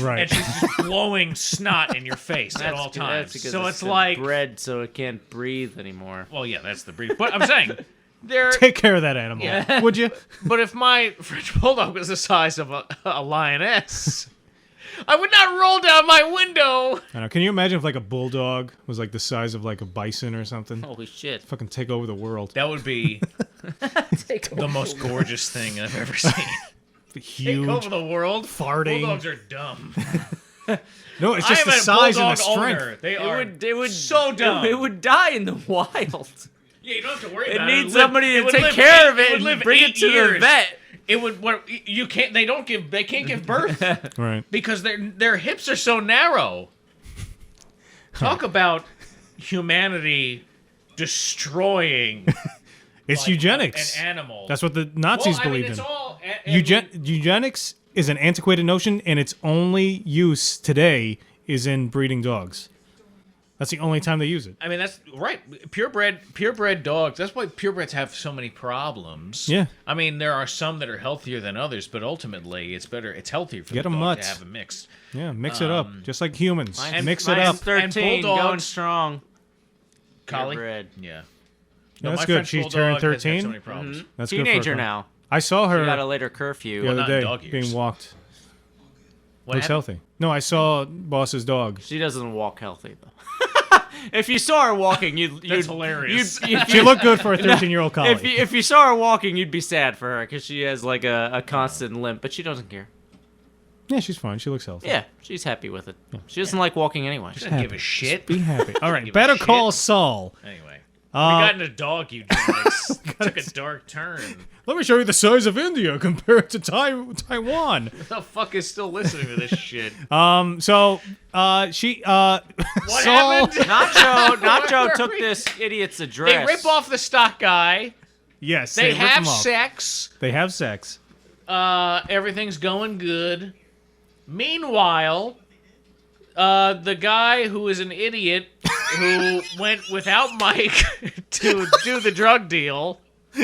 Right. and she's just blowing snot in your face at all times. That's because So it's been like, bred so it can't breathe anymore. well, yeah, that's the breed. But I'm saying, they're. Take care of that animal, Yeah. would you? But if my French bulldog was the size of a lioness, I would not roll down my window. I know. Can you imagine if like a bulldog was like the size of like a bison or something? Holy shit! Fucking take over the world. That would be the most gorgeous thing I've ever seen. Take Huge. over the world. farting. Bulldogs are dumb. No, it's I just am the a size and bulldog the strength. owner. They It are would so dumb. It would die in the wild. Yeah, you don't have to worry It about needs it. Would live- somebody to would take live care eight- of it would live and bring 8 it to the years. vet. It would. What you can't. They don't give. They can't give birth Right. because their hips are so narrow. Talk about humanity destroying It's like, eugenics. an animal. That's what the Nazis well, I mean, believed it's in. all Eugenics is an antiquated notion, and its only use today is in breeding dogs. That's the only time they use it. I mean, that's right. Purebred dogs. That's why purebreds have so many problems. Yeah. I mean, there are some that are healthier than others, but ultimately, it's better. It's healthier for Get the 'em dog mutts. to have a mix. Yeah, mix it up, just like humans. and Mix it mine's up. 13, bulldogs- going strong. Collie. Purebred. Yeah. Yeah, that's my good. French She bulldog turned has had 13? So many problems. That's good for Teenager her. now. I saw her She got a later curfew. the other not in day dog years. being walked. What Looks happened? healthy. No, I saw Boss's dog. She doesn't walk healthy though. If you saw her walking, you'd hilarious. She looked good for a 13-year-old collie. if you saw her walking, you'd be sad for her because she has like a constant limp, but she doesn't care. Yeah, she's fine. She looks healthy. Yeah, she's happy with it. She doesn't like walking anyway. Doesn't give a shit. Be happy. All right, Give a Better shit. Call Saul. Anyway, got into dog eugenics. Took a dark turn. Let me show you the size of India compared to Taiwan. Who the fuck is still listening to this shit? She What Saul, happened? Nacho took this idiot's address. They rip off the stock guy. Yes, They rip have him off. sex. They have sex. Everything's going good. Meanwhile, the guy who is an idiot who went without Mike to do the drug deal.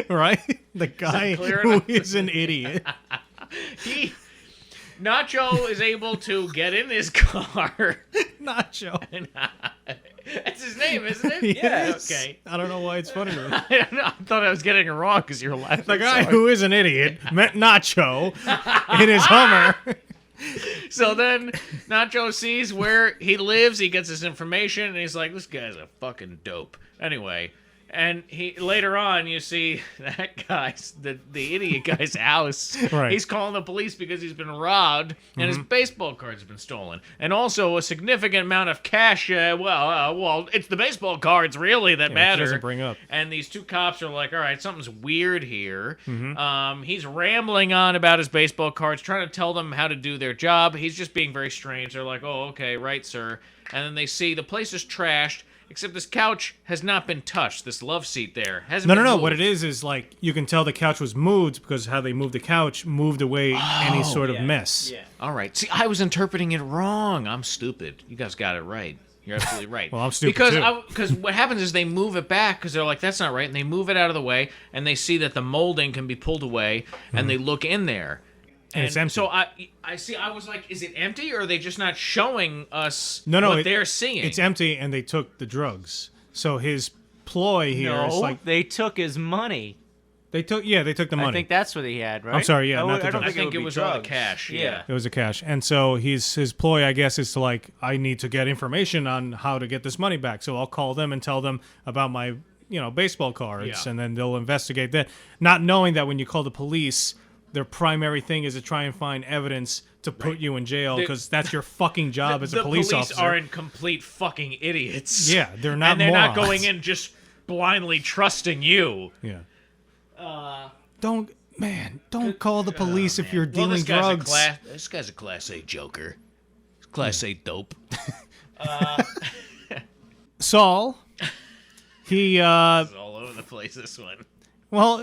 Right? The guy clear who enough? is an idiot. Nacho is able to get in his car. Nacho. That's his name, isn't it? Yes. Yeah. Okay. I don't know why it's funny to me. I don't know. I thought I was getting it wrong because you're laughing. The guy so who is an idiot meant Nacho in his Hummer. So then Nacho sees where he lives. He gets his information, and he's like, "This guy's a fucking dope." Anyway, and he later on you see that guy's the idiot guy's house. Right. He's calling the police because he's been robbed and his baseball cards have been stolen, and also a significant amount of cash. Well, it's the baseball cards really that Which matter. doesn't bring up. And these two cops are like, all right, something's weird here. He's rambling on about his baseball cards, trying to tell them how to do their job. He's just being very strange. They're like, oh, okay, right, sir. And then they see the place is trashed, except this couch has not been touched. This love seat there hasn't been No. moved. What it is like you can tell the couch was moved because how they moved the couch moved away any sort of mess. Yeah. All right. See, I was interpreting it wrong. I'm stupid. You guys got it right. You're absolutely right. Well, I'm stupid, too. Because what happens is they move it back because they're like, that's not right. And they move it out of the way, and they see that the molding can be pulled away, and they look in there. And it's empty. So I see. I was like, is it empty, or are they just not showing us No, what they're seeing? It's empty, and they took the drugs. So his ploy here is No, like they took his money. they took the money. I think that's what he had, right? I'm sorry, yeah, I not the don't drugs. I think would it be was all the drugs. cash. Yeah. It was a cash. And so his ploy, I guess, is to like, I need to get information on how to get this money back. So I'll call them and tell them about my, baseball cards, Yeah. and then they'll investigate that. Not knowing that when you call the police, their primary thing is to try and find evidence to put you in jail because that's your fucking job as a police officer. The police aren't complete fucking idiots. Yeah, they're not and they're not morons. going in just blindly trusting you. Yeah. Don't call the police if you're Well, dealing drugs. This guy's a class A joker. Class A dope. Saul, he It's all over the place, this one. well,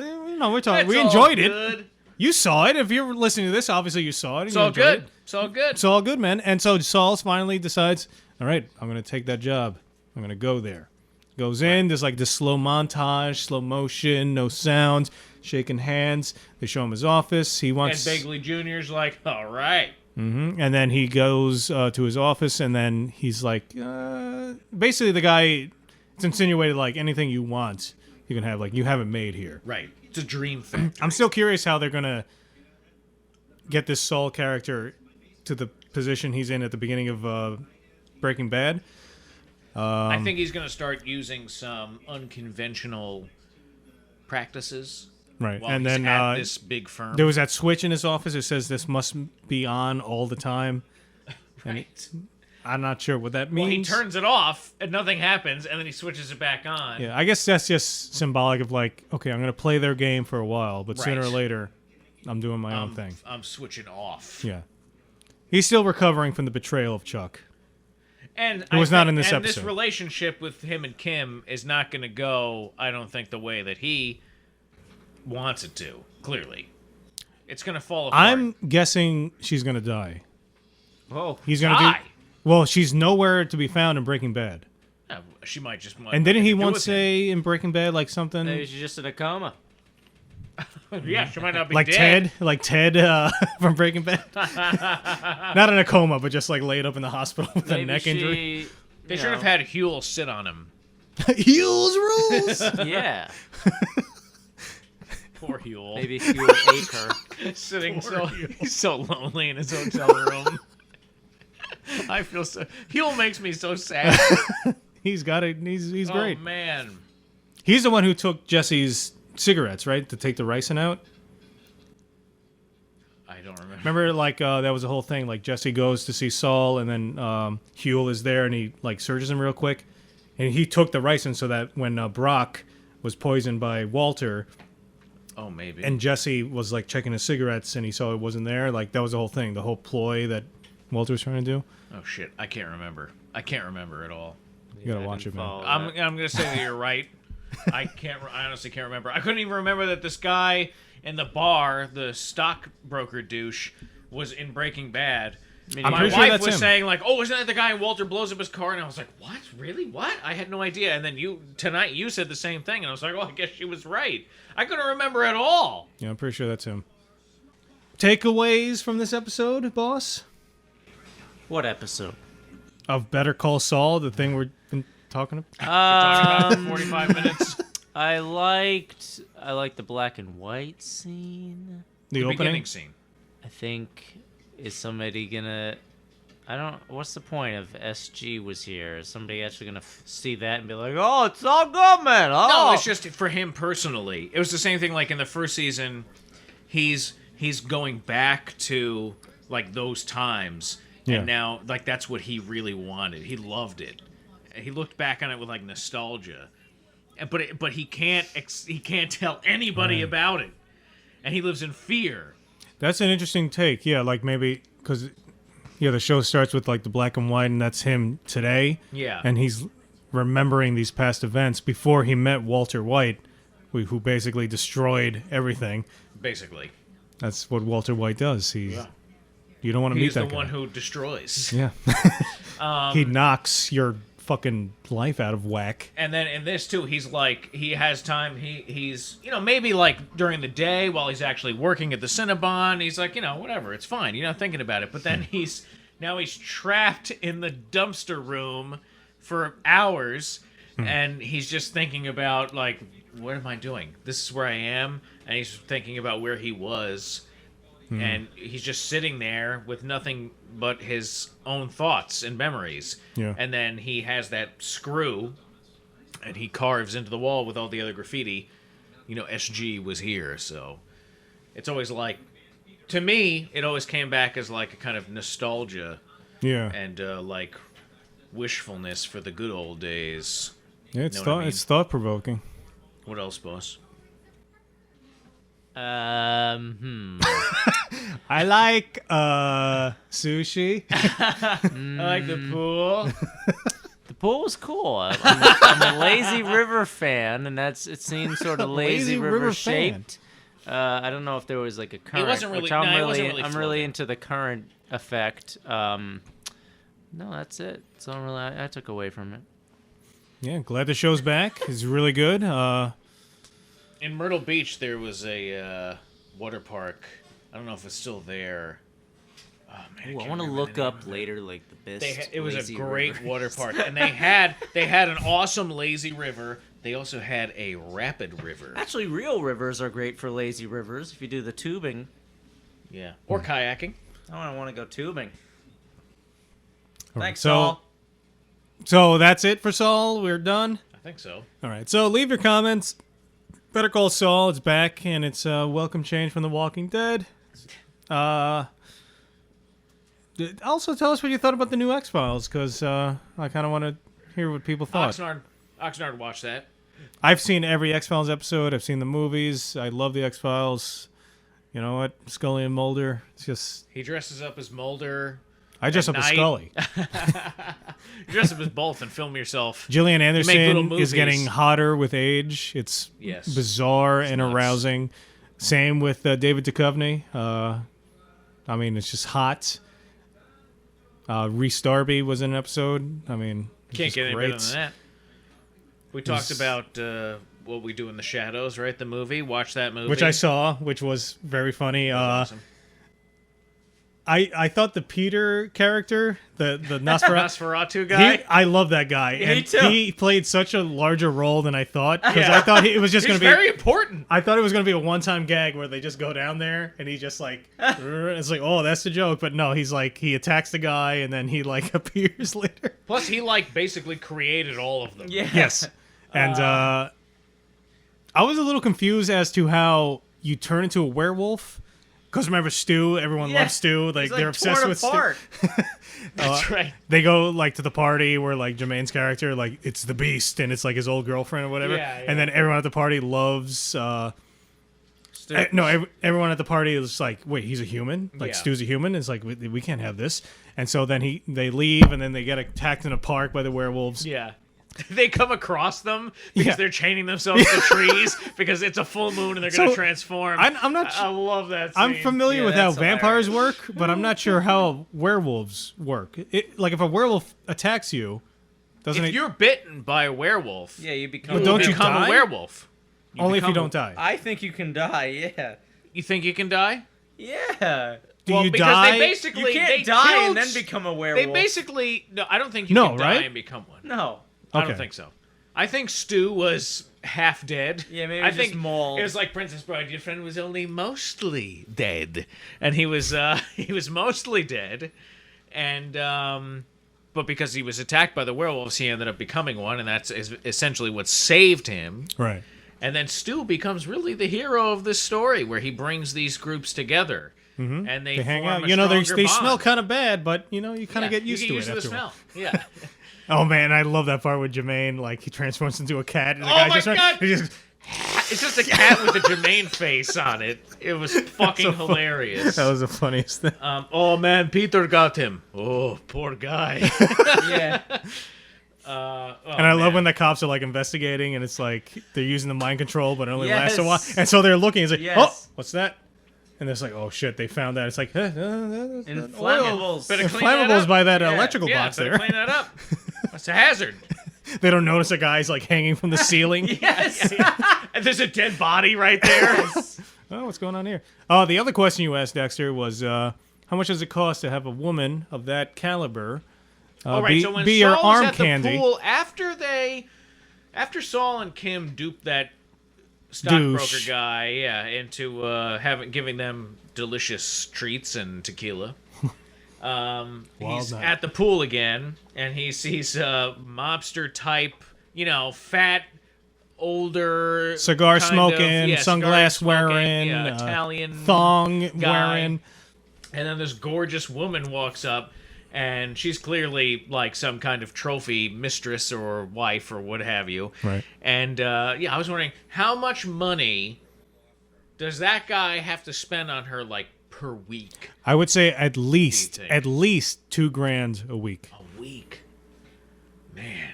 we're talking. It's We all enjoyed it. good. You saw it. If you're listening to this, obviously you saw it. It's all good. It's all good. It's all good, man. And so Saul finally decides, all right, I'm going to take that job. I'm going to go there. Goes in. There's like this slow montage, slow motion, no sounds, shaking hands. They show him his office. He And wants. Begley Jr.'s like, all right. And then he goes to his office, and then he's like, basically the guy, it's insinuated like anything you want, you can have. Like, you have it made here. Right. It's a dream factory. I'm still curious how they're gonna get this Saul character to the position he's in at the beginning of Breaking Bad. I think he's going to start using some unconventional practices. Right, While and he's then at this big firm. there was that switch in his office. It says this must be on all the time. right. I'm not sure what that Well, means. he turns it off and nothing happens, and then he switches it back on. Yeah, I guess that's just symbolic of like, okay, I'm gonna play their game for a while, but sooner or Right. later, I'm doing my own thing. I'm switching off. Yeah, he's still recovering from the betrayal of Chuck. And It was not in this and episode. this relationship with him and Kim is not going to go, I don't think, the way that he wants it to. Clearly, it's going to fall apart. I'm guessing she's gonna die. Oh, He's gonna Die. Well, she's nowhere to be found in Breaking Bad. She might just. And didn't he do once with him. say in Breaking Bad like something maybe she's just in a coma. Yeah, she might not be like dead. Ted from Breaking Bad? Not in a coma, but just like laid up in the hospital with a Maybe neck injury. she, They you should have know, had Huel sit on him. Huel's rules. Yeah, Poor Huel. maybe he will ache her. Sitting he's so lonely in his hotel room. I feel so. Huel makes me so sad. He's got it. He's Oh great. man. He's the one who took Jesse's cigarettes, right, to take the ricin out. I don't remember. Remember, like that was the whole thing. Like Jesse goes to see Saul, and then Huel is there, and he like searches him real quick, and he took the ricin so that when Brock was poisoned by Walter, Oh, maybe. and Jesse was like checking his cigarettes and he saw it wasn't there, like that was the whole thing, the whole ploy that Walter was trying to do. Oh shit, I can't remember. I can't remember at all. You gotta watch it, man. I'm gonna say that you're right. I honestly can't remember. I couldn't even remember that this guy in the bar, the stockbroker douche, was in Breaking Bad. I'm My pretty sure wife that's was him. saying like, "Oh, isn't that the guy Walter blows up his car?" And I was like, "What? Really? What?" I had no idea. And then tonight you said the same thing, and I was like, "Oh, I guess she was right." I couldn't remember at all. Yeah, I'm pretty sure that's him. Takeaways from this episode, boss? What episode? Of Better Call Saul, the thing we've been talking about? Talking about 45 minutes. I liked the black and white scene. The opening? Beginning scene. I think, is somebody gonna... what's the point of SG was here? Is somebody actually gonna see that and be like, oh, it's all good, man. Oh. No, it's just for him personally. It was the same thing like in the first season. He's going back to like those times, Yeah. and now like that's what he really wanted. He loved it. He looked back on it with like nostalgia, but he can't tell anybody about it, and he lives in fear. That's an interesting take. Yeah, like maybe because the show starts with like the black and white, and that's him today. Yeah. And he's remembering these past events before he met Walter White, who basically destroyed everything. Basically, That's what Walter White does. You don't want to meet he's the that guy. one who destroys. Yeah. He knocks your fucking life out of whack. And then in this too, he's like he has time. He's maybe like during the day while he's actually working at the Cinnabon, he's like whatever, it's fine. You're not thinking about it. But then he's trapped in the dumpster room for hours, and he's just thinking about like, what am I doing? This is where I am, and he's thinking about where he was. And he's just sitting there with nothing but his own thoughts and memories. Yeah. And then he has that screw, and he carves into the wall with all the other graffiti. SG was here. So it's always like, to me, it always came back as like a kind of nostalgia Yeah. and like wishfulness for the good old days. Yeah, it's Know what I mean? it's thought provoking. What else, boss? I like sushi. I like the pool. The pool was cool. I'm a Lazy River fan, and it seems sort of Lazy River shaped. I don't know if there was like a current. wasn't really- which I'm no, it wasn't really I'm floating. really into the current effect. No, that's it. That's all really I took away from it. Yeah, glad the show's back. It's really good. In Myrtle Beach, there was a water park. I don't know if it's still there. Oh man, Ooh, I can't want to remember look the name up of it. later, like the best. It was a lazy great river. water park, and they had an awesome lazy river. They also had a rapid river. Actually, real rivers are great for lazy rivers if you do the tubing. Yeah, or kayaking. I don't want to go tubing. All right, Thanks, so, Saul. So that's it for Saul. We're done. I think so. All right. So leave your comments. Better Call Saul. It's back, and it's a welcome change from The Walking Dead. Also, tell us what you thought about the new X-Files, because I kind of want to hear what people thought. Oxnard watched that. I've seen every X-Files episode. I've seen the movies. I love the X-Files. You know what? Scully and Mulder. It's just... He dresses up as Mulder. I dress up as night. Scully. You dress up as both and film yourself. Gillian little Anderson movies. is getting hotter with age. It's Yes. bizarre and nuts. arousing. Same with David Duchovny. I mean, it's just hot. Rhys Darby was in an episode. I mean, it's Can't just get any great. better than that. We talked about What We Do in the Shadows, right? The movie. Watch that movie. Which I saw, which was very funny. Awesome. I thought the Peter character, the Nosferatu Nosferatu guy. I love that guy. Me And too. he played such a larger role than I thought. Because I thought it was just He's going to be... very important. I thought it was going to be a one-time gag where they just go down there and he just like... it's like, oh, that's the joke. But no, he's like, he attacks the guy and then he like appears later. Plus, he like basically created all of them. Yeah. Yes. And I was a little confused as to how you turn into a werewolf Because remember Stu? Everyone loves Stu. Like, He's, they're obsessed torn with apart. Stu. That's right. They go like to the party where like Jermaine's character, like it's the Beast, and it's like his old girlfriend or whatever. Yeah, yeah. And then everyone at the party loves. Everyone at the party is like, wait, he's a human? Like, Yeah. Stu's a human? It's like, we can't have this. And so then they leave, and then they get attacked in a park by the werewolves. Yeah. They come across them because Yeah. they're chaining themselves to trees because it's a full moon and they're going to transform. I'm not. I love that scene. I'm familiar Yeah, with how that's vampires hilarious. work, but I'm not sure how werewolves work. Like, if a werewolf attacks you, doesn't If it? you're bitten by a werewolf, Yeah, you you become. don't you become die? a werewolf. Only if you become don't die. I think you can die. Yeah. You think you can die? Yeah. Do well, you because die? they basically You can't they die killed, and then become a They werewolf. basically no. I don't think you No, can right? die and become one. No. I Okay. don't think so. I think Stu was half dead. Yeah, maybe I just think mauled. it was like Princess Bride. Your friend was only mostly dead, and he was mostly dead, and but because he was attacked by the werewolves, he ended up becoming one, and that's essentially what saved him. Right. And then Stu becomes really the hero of this story, where he brings these groups together, and they They hang form out. a You know, they stronger smell bond. kind of bad, but you know, you kind of Yeah, get used you to get it used after the a while. smell. Yeah. Oh man, I love that part with Jermaine. Like, he transforms into a cat, and the Oh guy my just God! he just It's just a cat with a Jermaine face on it. It was fucking hilarious. that was the funniest thing. Oh man, Peter got him. Oh, poor guy. Yeah. And I love when the cops are like investigating, and it's like they're using the mind control, but it only lasts a while. Yes. And so they're looking. It's like, Yes. oh, what's that? And it's like, oh shit, they found that. It's like, Inflammables. Better clean that inflammables up. by that Yeah. electrical Yeah, box better there. clean that up. That's a hazard. They don't notice a guy's like hanging from the ceiling. Yes. And there's a dead body right there. Oh, what's going on here? Oh, the other question you asked, Dexter, was how much does it cost to have a woman of that caliber All right, so when be your Saul was arm at the candy? pool, after Saul and Kim duped that stockbroker Douche. guy, into giving them delicious treats and tequila. He's night. at the pool again, and he sees a mobster type, fat, older, Cigar kind of- smoking, yeah, sunglass cigar smoking, wearing, yeah, Italian thong guy. wearing. And then this gorgeous woman walks up, and she's clearly like some kind of trophy mistress or wife or what have you. Right. And I was wondering, how much money does that guy have to spend on her, like, per week? I would say at least think? $2,000 a week. A week? Man,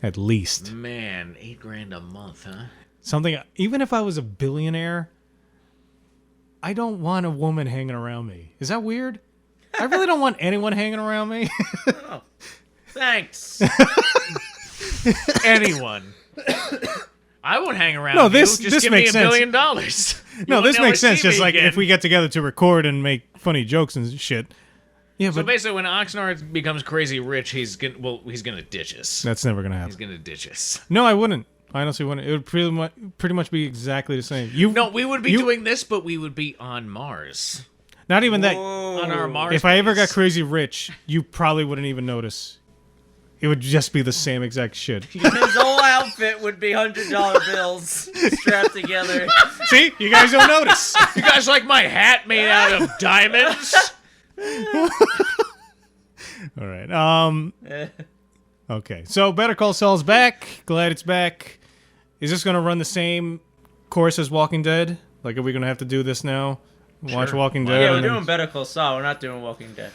At least. $8,000 a month, huh? Something, even if I was a billionaire, I don't want a woman hanging around me. Is that weird? I really don't want anyone hanging around me. Thanks. Anyone. I won't hang around No, you. this Just give me makes $1 sense. billion. No, You'll this never makes sense. see me Just like again. if we get together to record and make funny jokes and shit. Yeah, So but basically, when Oxnard becomes crazy rich, he's gonna ditch us. that's never gonna He's happen. gonna ditch us. No, I wouldn't. I honestly wouldn't. It would pretty much be exactly the same. No, we would be doing this, but we would be on Mars. Not even that. On our Mars. If I ever got base. crazy rich, you probably wouldn't even notice. It would just be the same exact shit. His whole outfit would be $100 bills strapped together. See, you guys don't notice. You guys like my hat made out of diamonds? All right. Okay. So Better Call Saul's back. Glad it's back. Is this gonna run the same course as Walking Dead? Like, are we gonna have to do this now? Watch Sure. Walking Why Dead. Yeah, not? we're and then- doing Better Call Saul. We're not doing Walking Dead.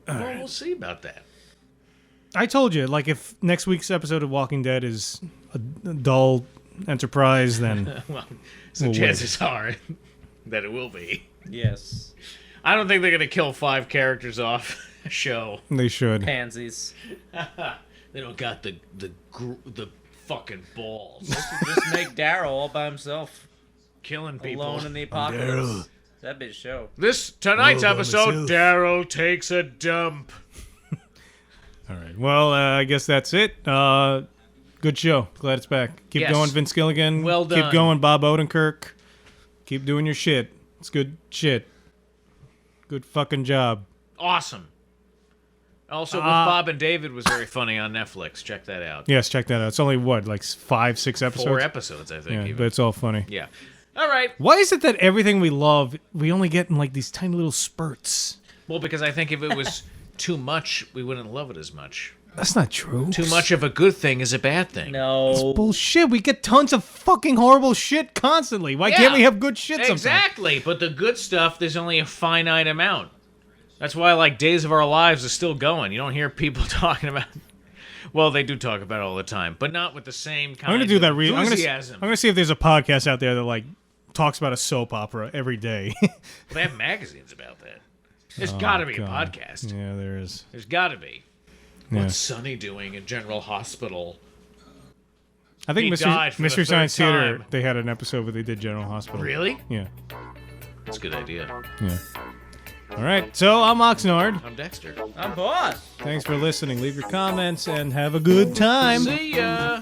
Well, we'll see about that. I told you, like, if next week's episode of Walking Dead is a dull enterprise, then Well, so We'll wait. chances are that it will be. Yes. I don't think they're gonna kill 5 characters off a show. they should. Pansies. They don't got the fucking balls. Just make Daryl all by himself. Killing people. Alone in the apocalypse. That'd be a show. Tonight's All by episode, myself. Daryl takes a dump. All right. Well, I guess that's it. Good show. Glad it's back. Keep Yes. going, Vince Gilligan. Well Keep done. going, Bob Odenkirk. Keep doing your shit. It's good shit. Good fucking job. Awesome. Also, with Bob and David was very funny on Netflix. Check that out. Yes, check that out. It's only what, like 5, 6 episodes. 4 episodes, I think. Yeah, even. but it's all funny. Yeah. All right. Why is it that everything we love, we only get in like these tiny little spurts? Well, because I think if it was too much, we wouldn't love it as much. That's not true. Too much of a good thing is a bad thing. No. Bullshit. We get tons of fucking horrible shit constantly. Why can't we have good shit sometimes? Exactly, but the good stuff, there's only a finite amount. That's why, like, Days of Our Lives is still going. You don't hear people talking about... Well, they do talk about it all the time, but not with the same kind I'm gonna do that. of enthusiasm. I'm gonna see if there's a podcast out there that like talks about a soap opera every day. They have magazines about that. There's got to be a podcast. Yeah, there is. There's got to be. Yeah. What's Sonny doing in General Hospital? I think He died for the Mystery third Science Theater, time. they had an episode where they did General Hospital. Really? Yeah. That's a good idea. Yeah. All right. So I'm Oxnard. I'm Dexter. I'm boss. Thanks for listening. Leave your comments and have a good time. See ya.